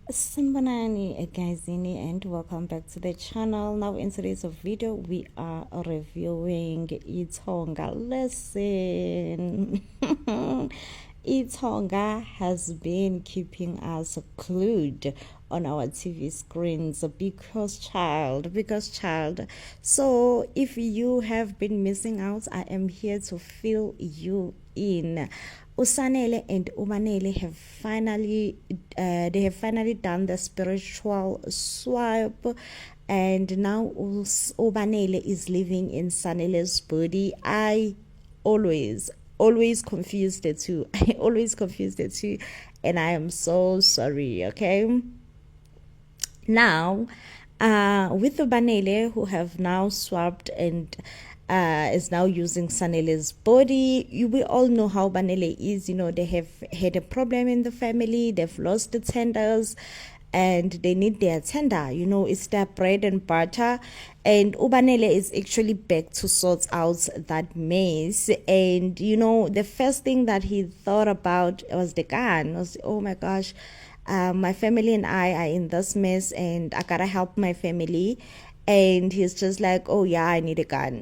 Sanibonani guysini and welcome back to the channel. Now in today's video we are reviewing Itonga. Listen, Itonga has been keeping us glued on our TV screens because child. So if you have been missing out, I am here to fill you in. Usanele and Umanele have finally done the spiritual swipe, and now Umanele is living in Sanele's body. I always confused the two. I always confused the two, and I am so sorry. Okay. Now, with the Banele who have now swapped and is now using Sanele's body. We all know how Banele is. They have had a problem in the family. They've lost the tenders and they need their tender. It's their bread and butter. And Ubanele is actually back to sort out that mess. And, the first thing that he thought about was the gun. Oh my gosh, my family and I are in this mess and I gotta help my family. And he's just like, oh yeah, I need a gun.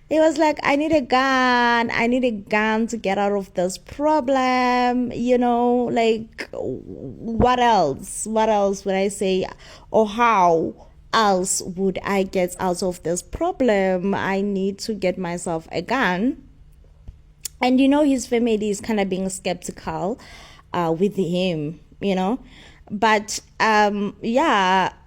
He was like, I need a gun to get out of this problem. Like, what else would I say, or how else would I get out of this problem? I need to get myself a gun. And his family is kind of being skeptical with him, but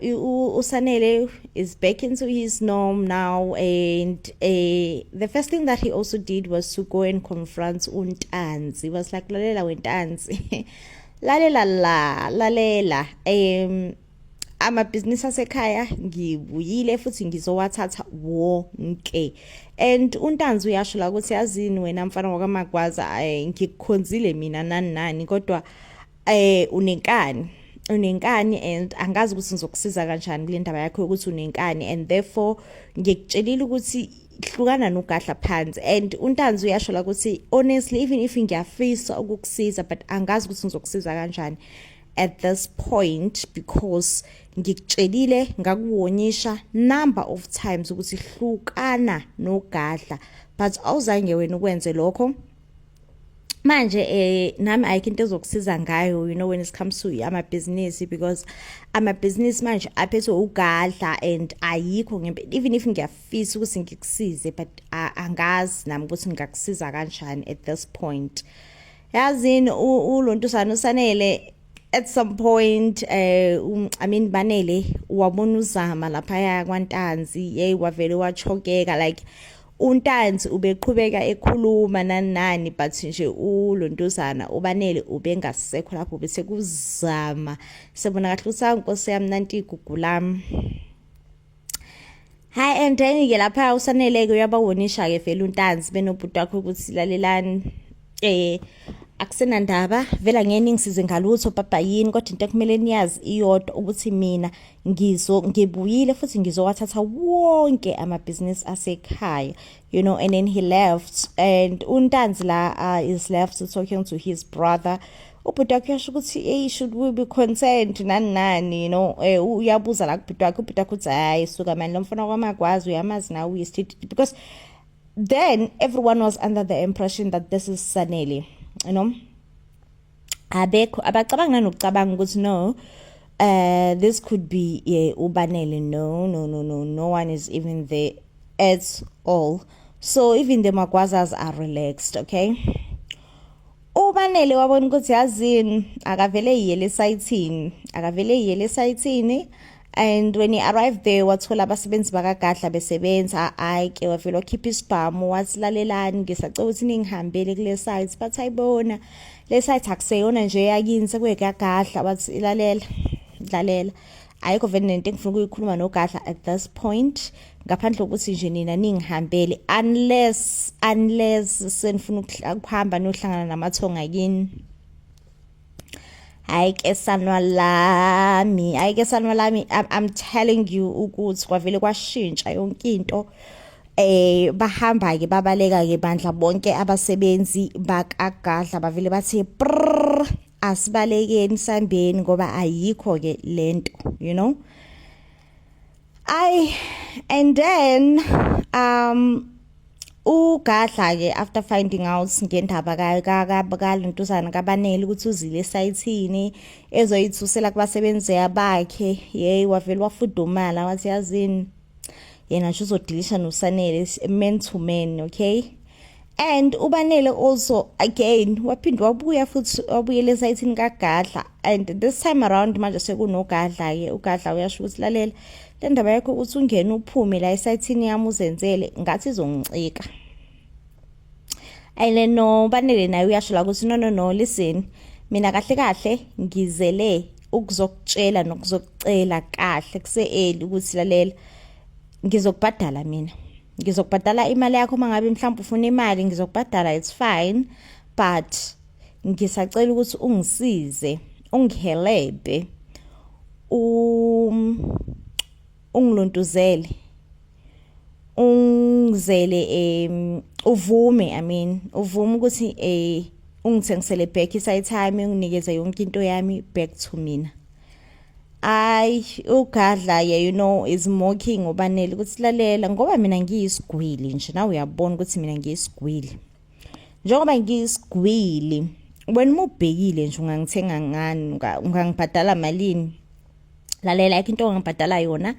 Usanele is back into his norm now, and the first thing that he also did was to go and confront Untanzi. He was like, lalela Untanzi, lalela amabhizinisi asekhaya ngibuyile futhi ngizowathatha wonke. And uNtanzi uyasho la ukuthi yazini wena mfana wakaMagwaza ngikukhonzile mina nani kodwa unenkani and angazi ukuthi ngizokusiza kanjani kule ndaba yakho ukuthi unenkani, and therefore ngikutshelile ukuthi hlukana nogahla phansi. And uNtanzi uyasho la ukuthi honestly, even if ngiyafisa ukukusiza, but angazi ukuthi ngizokusiza kanjani at this point, because ngikutshelile ngakuwonyisha number of times ukuthi hlukana nogadla, but awuzange wena ukwenze lokho. Manje nami ayikho into ezokusiza ngayo, when it comes to amabhizinisi, because amabhizinisi manje aphethwe ugadla and ayikho even if ngiyafisa ukuthi ngikusize, but angazi nami ukuthi ngingakusiza kanjani at this point. Yazini uLontusana uSanele at some point Banele wabona uzama lapha kwaNtanzi, wavele wachokeka, like uNtanzi ubeqhubeka ekhuluma nani, but nje uLontusana uBanele ubengasekho lapho, bese kuzama sebona kahle ukuthi inkosi yami nanti igugu lami. Hi, and then ke lapha uSanele ke uyabawonisha ke vele uNtanzi benobhuti wakho ukuthi lalelani, akusenandaba vela ngeke ngisize ngalutho papa yini, kodwa into ekumele niyazi iyodwa ukuthi mina ngibuyile futhi ngizowathatha wonke amabhizinisi asekhaya, and then he left. And uNtanzi la is left talking to his brother. Ubhuti wakhe yasho ukuthi should we be concerned nani, uyabuza la kubhuti wakhe. Ubhuti wakhe uthi hayi suka manje, lo mfana kwaMagwazi uyamazi nawe uyistiti, because then everyone was under the impression that this is Sanele. Abekho abacabanga nokucabanga ukuthi no, this could be uBanele. No one is even there at all. So even the Magwazas are relaxed. Okay, uBanele wabona ukuthi yazini akavele yele site, and when he arrived there wathola abasebenzi bakagadla besebenza. Ke wavele wakhipha isibhamu wathi lalelani, ngisacela ukuthi ningihambele kule site, but ayibona le site akuseyona nje yakini, sekuyekagadla. Wathi lalela ayikho vele nento engifuna ukuyikhuluma nogadla at this point, ngaphandle kokuthi nje nina ningihambele, unless senifuna ukuhamba nohlangana namathonga yini. Ayike sanwa lami, I'm telling you ukuthi kwavele kwashintsha yonke into. Bahamba ke babaleka ke bandla bonke abasebenzi bakagadla bavele bathi asibalekeni sambeni ngoba ayikho ke lento, you know. And then uGadla ke after finding out ngendaba kaLentuzana kaBanele ukuthi uzile esayithini ezoyithusela kubasebenzi abakhe, hey wavela wafudumala wathi yazini yena nje uzodilisha noSanele man to man, okay. And uBanele also again waphinde wabuya futhi wabuyela esayithini kaGadla, and this time around manje sekunoGadla ke uGadla uyasho ukuthi lalela le ndaba yakho ukuthi ungene uphume la esayithini yami uzenzele ngathi izongicika. And no Banele naye uyasho la ukuthi no listen, mina kahle ngizele ukuzokutshela nokuzokucela kahle kuse-early ukuthi lalela ngizokubhadala mina. Ngizokubhadala imali yakho mangabe mhlawumbe ufuna imali ngizokubhadala, it's fine, but ngisacela ukuthi ungisize ungihelebe ungilontuzele ungizele uvume ukuthi ungithengisele back isayithami unginikeze yonke into yami back to mina. uGadla you know is mocking uBanele ukuthi lalela ngoba mina ngiyisigwili nje, nawe uyabona ukuthi mina ngiyisigwili. Njengoba ngiyisigwili wena ubhekile nje ungangithenga ngani, ungangibhadala malini, lalela yakho into ongibhadala yona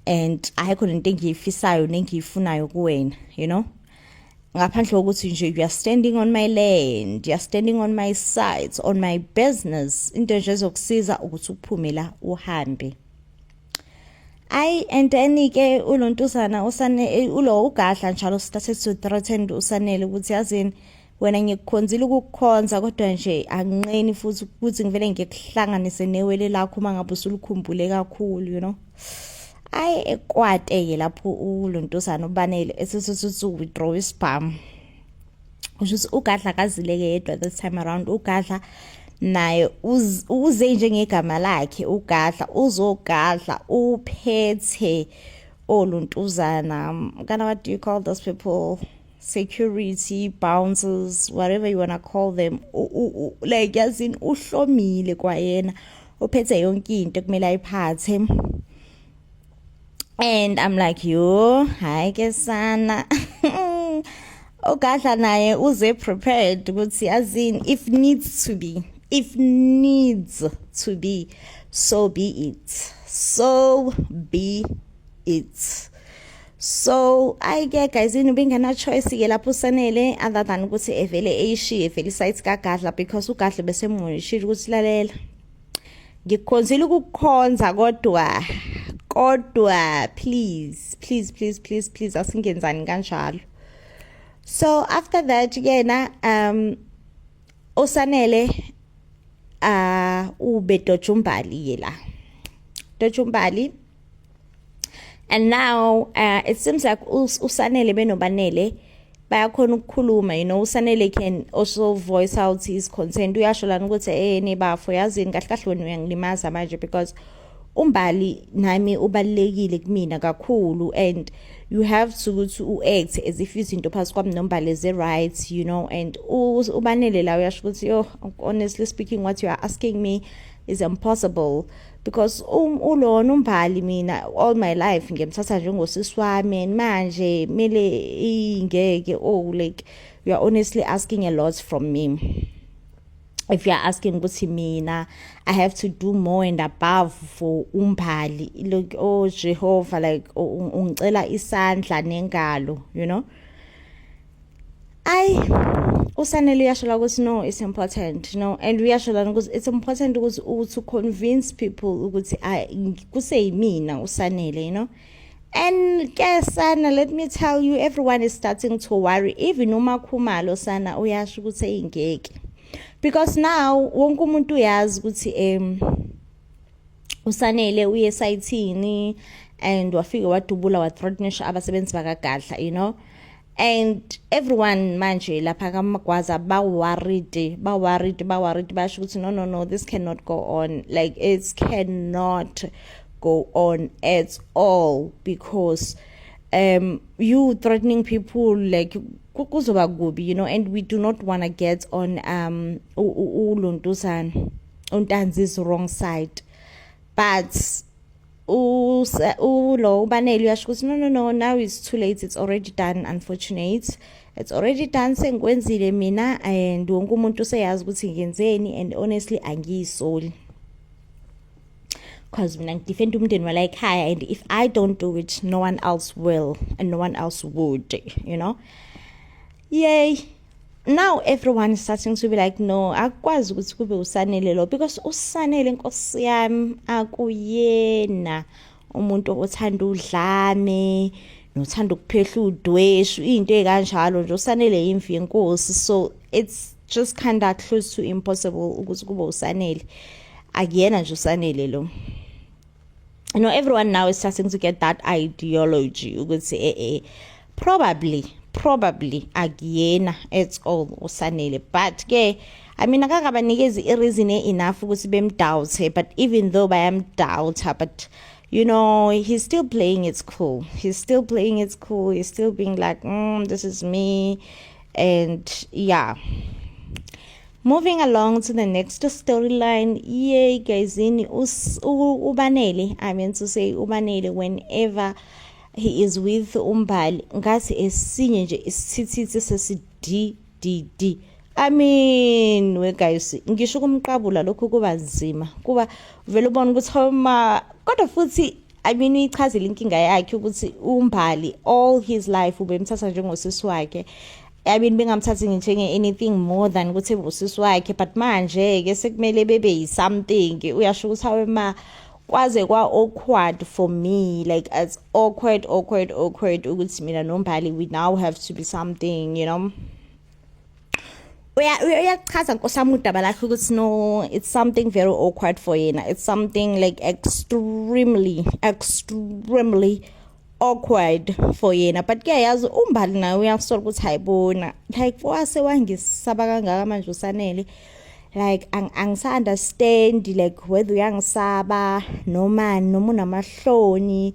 and ayikho lento engiyifisayo nengiyifunayo kuwena, you know. Ngaphandle kokuthi nje you are standing on my land, you are standing on my sides, on my business, into nje ezokusiza ukuthi uphume la uhambe. And then ke uLentuzana uGadla njalo started to threaten uSanele ukuthi yazini wena ngikukhonzile ukukukhonza kodwa nje anginqeni futhi ukuthi ngivele ngikuhlanganise newele lakho mangabe usulikhumbule kakhulu, you know. Ekwate ke lapho uLentuzana uBanele esesithi withdraw isibhamu. Ukuthi uGadla kazile ke yedwa this time around. uGadla naye uze njengegama lakhe, uGadla uzogadla uphethe oLentuzana. What do you call those people? Security, bouncers, whatever you wanna call them. Like yazini uhlomile kwayena uphethe yonke into kumele ayiphathe. And I'm like, yo, hi Kesana. uGadla naye uze prepared ukuthi yazini if needs to be, so be it. So I get guys in bengena choice ke lapho uSanele other than ukuthi evele eyishiye vele site kaGadla, because uGadla bese munishilo ukuthi lalela ngikukhonzile ukukukhonza kodwa please asingenzani kanjalo. So after that yena uSanele ube Dojumbali la Dojumbali. And now it seems like uSanele benoBanele bayakhona ukukhuluma, you know. uSanele can also voice out his consent. Uyasho lana ukuthi nebafo yazini kahle wena uyangilimaza manje because uMbali nami ubalekile kumina kakhulu, and you have to act as if izinto phakathi kwami noMbali is right, you know. And uBanele la uyasho ukuthi honestly speaking what you are asking me is impossible, because ulona uMbali mina all my life ngiyamthatha njengosisi wami, manje mele ingeke like you are honestly asking a lot from me. If you are asking ukuthi mina I have to do more and above for uMbali, look, Jehovah, like ungicela isandla nengalo, you know. uSanele uyasho ukuthi no, it's important, you know. And uyasho lana ukuthi it's important ukuthi to convince people ukuthi kuseyimina uSanele, you know. And Kesana, let me tell you, everyone is starting to worry. Even uMakhumalo sana uyasho ukuthi ingeke, because now wonke umuntu uyazi ukuthi uSanele uye esayithini and wafika wadubula wathreatenisha abasebenzi bakaGadla, you know. And everyone manje lapha kaMagwaza ba-worried basho ukuthi no, this cannot go on, like it cannot go on at all, because you threatening people like kuzoba kubi, you know, and we do not want to get on uLuntusan Untanzi's wrong side. But lo ubanele uyasho ukuthi no, now it's too late, it's already done. Unfortunate, it's already done. Sengikwenzile mina and wonke umuntu useyazi ukuthi ngiyenzeni, and honestly angiyisoli, because mina ngidefend umndeni walayikhaya, and if I don't do it, no one else will and no one else would, you know. Yay. Now everyone is starting to be like, no, akwazi ukuthi kube uSanele lo, because uSanele nkosi yami akuyena umuntu othanda udlame nothanda ukuphehla udweshu, into ekanjalo nje. uSanele imfi yenkosi, so it's just kind of close to impossible ukuthi kube uSanele. Akuyena nje uSanele lo. You know, everyone now is starting to get that ideology ukuthi probably akuyena at all uSanele. But ke I mean akakabanikezi i-reason enough ukuthi bemdoubt, but even though bayamdoubt, but you know, he's still playing it cool. He's still being like, this is me. And yeah, moving along to the next storyline. Yay guys, uBanele, I mean to say uBanele, whenever he is with Umbali, ngathi esinye nje isithithithi sesi-DDD. I mean, we guys, ngisho kumqabula lokho kuba nzima, kuba vele ubona ukuthi kodwa futhi I mean ichazile inkinga yakhe ukuthi uMbali all his life ubemthatha njengosisi wakhe. I mean bengamthathi njenge anything more than ukuthi ubusisi wakhe, but manje ke sekumele bebe something. Uyasho ukuthi kwaze kwa awkward for me, like it's awkward ukuthi mina noMbali we now have to be something, you know. Uyachaza nkosami udaba lakhe ukuthi no, it's something very awkward for yena. It's something like extremely awkward for yena. But ke yazi uMbali naye uyakusola ukuthi hayibona, like wase wangisaba kangaka manje uSanele, like angisa-understand like whether uyangisaba noma unamahloni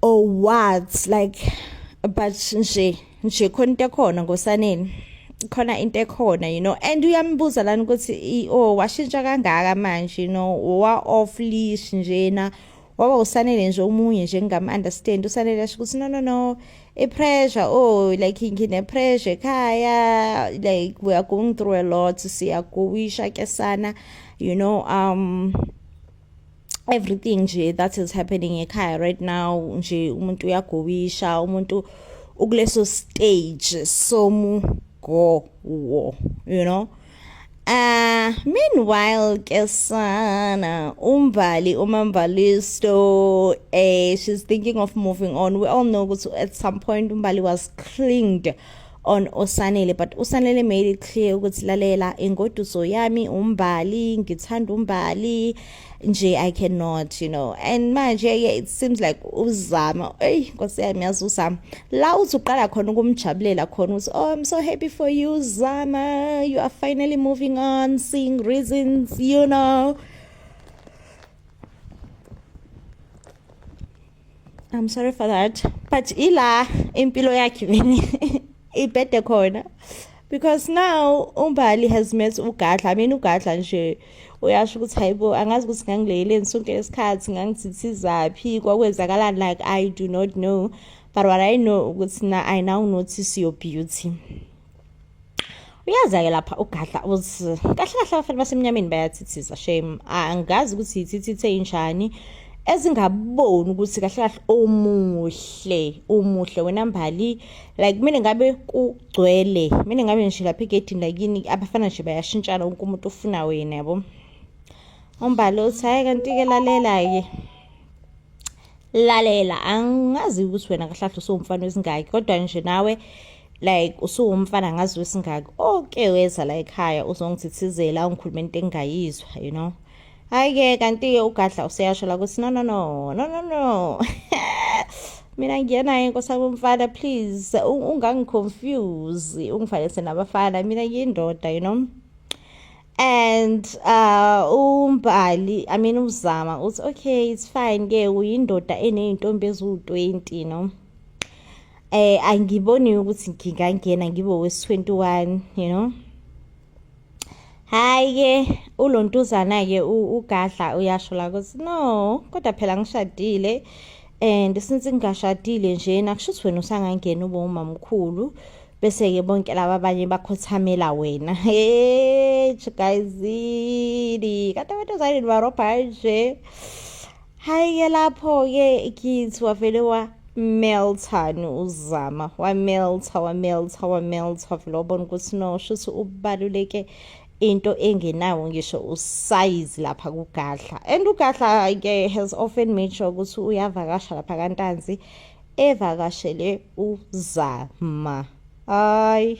or what, like, but nje khona into ekhona ngoSanele, khona into ekhona, you know. And uyambuza lana ukuthi washintsha kangaka manje, you know, wa off leash njena, waba uSanele nje omunye nje ngingam-understand. uSanele asho ukuthi no, pressure, like ngine pressure ekhaya, like we are going through a lot, siyagowisha ke sana, you know, everything nje that is happening ekhaya right now, nje umuntu uyagowisha, umuntu ukuleso stage somugo, you know. Meanwhile kesana uMambalisto, she's thinking of moving on. We all know at some point Umbali was clinged on uSanele, but uSanele made it clear ukuthi lalela ingoduso yami uMbali, ngithanda uMbali nje, I cannot, you know. And manje it seems like uzama nkosi yami yazi uzama la uthi uqala khona ukumjabulela khona ukuthi I'm so happy for you Zama, you are finally moving on, seeing reasons, you know. I'm sorry for that, but ila impilo yakhe vini ibhede khona, because now uMbali has met uGadla. I mean uGadla nje uyasho ukuthi hayibo angazi ukuthi ngangileleni sonke lesikhathi, ngangithithizaphi, kwakwenzakalani, like I do not know, but what I know ukuthi I now notice your beauty. Uyaza ke lapha uGadla uthi kahle abafana basemnyameni bayathithiza, shame angazi ukuthi ithithithe injani ezingaboni ukuthi kahle omuhle wena Mbali, like mina ngabe kugcwele, mina ngabe nje lapha egedini lakini abafana nje bayashintshana, wonke umuntu ufuna wena, yabo. uMbali uthi hayi kanti ke lalela angazi ukuthi wena kahle usumfana wesingaki, kodwa nje nawe like usuwumfana ngazi wesingaki, okay weza la ekhaya uzongithithizela ungikhuluma into engayizwa, you know. Hayi ke kanti ke uGadla useyasho la ukuthi no mina ngiyanaye nkosami umfana, please ungangiconfuse, ungifalese nabafana, mina ngiyindoda, you know. And umbali, I mean uZama uthi okay, it's fine ke uyindoda eneyintombi eziwu-20, you know. Angiboni ukuthi ngingangena ngibe wesi-21, you know. Hayi ke ulontuzana ke uGadla uyasho la ukuthi no, kodwa phela ngishadile, and since ngingashadile nje nakusho ukuthi wena usangangena ube umamkhulu, bese ke bonke laba abanye bakhothamela wena. Hey guysini, kade wethu barobha nje. Hayi ke lapho ke kithi wavele meltani uZama, wamelta wavele wabona ukuthi no, shuthi ubaluleke into engenawo ngisho usize lapha kuGadla. And uGadla ke has often made sure ukuthi uyavakasha lapha kaNtanzi, evakashele uZama. Ay.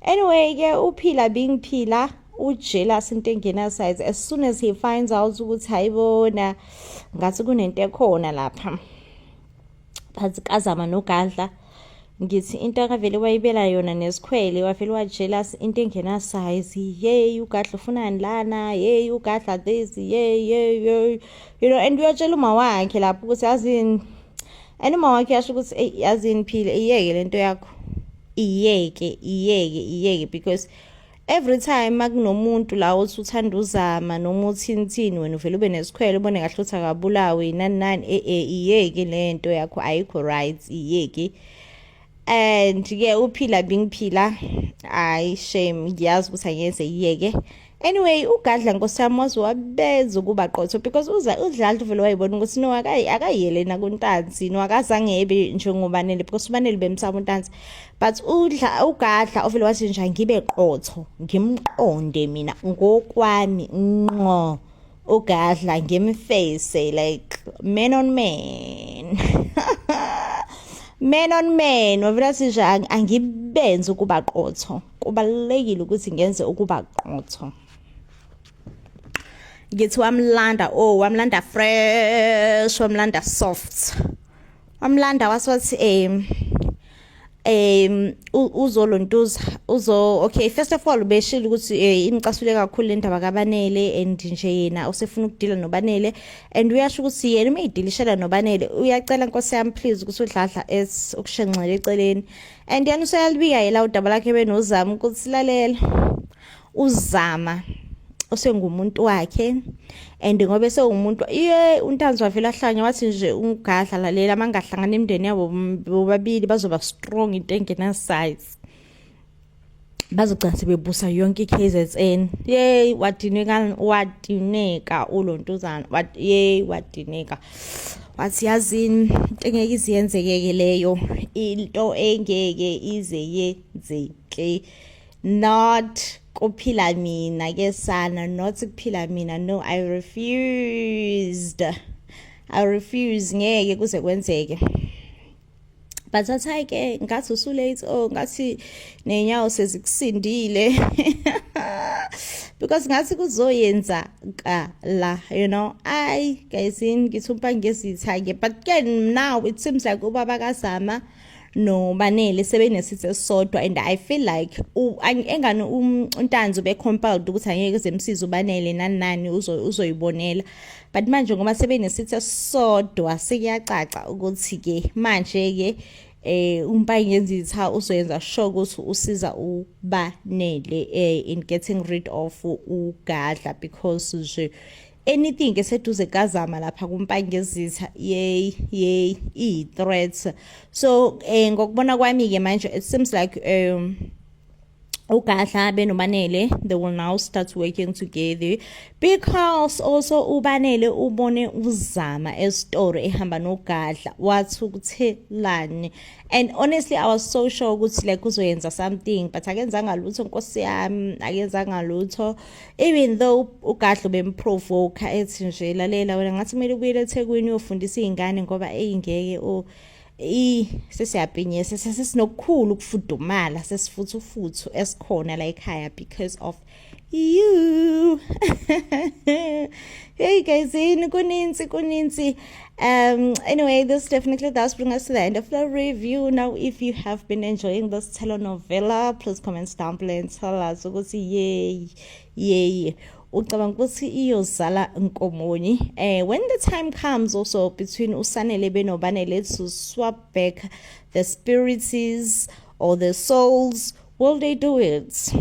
Anyway ke uphila being phila, ujealous into engena size. As soon as he finds out ukuthi hayibona ngathi kunento ekhona lapha phansi kaZama noGadla, ngithi into akavele wayibela yona nesikhwele, wavele wajealous into engena size. Yey uGadla ufunani lana, yey uGadla this, yey you know. And uyatshela uma wakhe lapho ukuthi yazini, and uma wakhe yasho ukuthi yazini phile, iyeke lento yakho, iyeke, because every time makunomuntu la othi uthanda uZama noma uthini wena uvela ube nesikhwele, ubone kahle ukuthi akabulawe nani iyeke lento yakho, ayikho right, iyeke. And ke uphila bingiphila, ay shame, ngiyazi ukuthi angeze iyeke. Anyway uGadla nkosiyami wazwabeza ukuba qotho, because uDladla vele wayibona ukuthi no akayele na kuNtanzi, no akazange ebe njengobanele, because ubanele bemsaba uNtanzi. But uGadla ovele wathi nje ngibe qotho, ngimqonde mina ngokwami ngqo uGadla, ngimface like man on man. Man on man, wavela nje angibenze ukuba qotho, kubalekile ukuthi ngenze ukuba qotho. Ngithi wamlanda fresh, wamlanda soft, wamlanda waswathi uzolontuza okay, first of all beshilo ukuthi imcasule kakhulu lendaba kaBanele, and nje yena usefuna ukudila noBanele, and uyasho ukuthi yena mayidilishela noBanele uyacela Nkosi yami please ukuthi uDladla ukushenxele eceleni. And yena useyalibika yela udaba lakhe benoZama ukuthi lalela uZama osengumuntu wakhe, and ngobe sewumuntu uNtanzi wavela ahlanya wathi nje uGadla lalela mangahlangana imndeni yabo bobabili bazoba strong into engena size, bazogcina sebebusa yonke iKZN. Yey wadineka ulontuzana, wadineka, wathi yazini into engeke iziyenzeke leyo, into engeke ize yenzeke, not kuphila mina ke sana, not kuphila mina, no, I refuse, ngeke kuze kwenzeke. But athi ke ngathi usulate, ngathi nenyawo sezikusindile because ngathi kuzoyenza la, you know. Ay guys, ngithumpa ngesitha ke, but again now it seems like ubaba kaZama noBanele sebenesithe sodwa, and I feel like engane uNtanzi ube compelled ukuthi angeke zemsiza uBanele nani uzoyibonela. But manje ngoba sebenesithe sodwa sekuyacaca ukuthi ke manje ke uMpangenzitha uzoyenza sure ukuthi usiza uBanele in getting rid of uGadla, because nje anything eseduze kaZama lapha kuMpangenzitha i-threats. So ngokubona kwami ke manje it seems like uGadla benoBanele they will now start working together, because also uBanele ubone uZama estory ehamba noGadla wathi ukuthelani, and honestly I was so sure ukuthi like uzoyenza something, but akenzanga lutho Nkosi yami, akenzanga lutho, even though uGadla bemprovoke ethi nje lalela wena ngathi kumele ubuyele eThekwini uyofundisa izingane ngoba eyingeke sesiyabhinyesa sesinokukhulu ukufudumala sesifuthu esikhona la ekhaya because of you. Hey guys, kuninzi. Anyway, this definitely does bring us to the end of the review. Now, if you have been enjoying this telenovela, please comment down below and tell us yay. Ucabanga ukuthi iyozala Nkomoni. When the time comes also between Usanele noBanele to swap back the spirits or the souls, will they do it?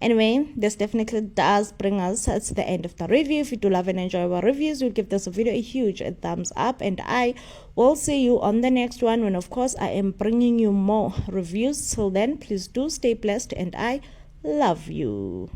Anyway, this definitely does bring us to the end of the review. If you do love and enjoy our reviews, we'll give this video a huge thumbs up, and I will see you on the next one when, of course, I am bringing you more reviews. Till then, please do stay blessed, and I love you.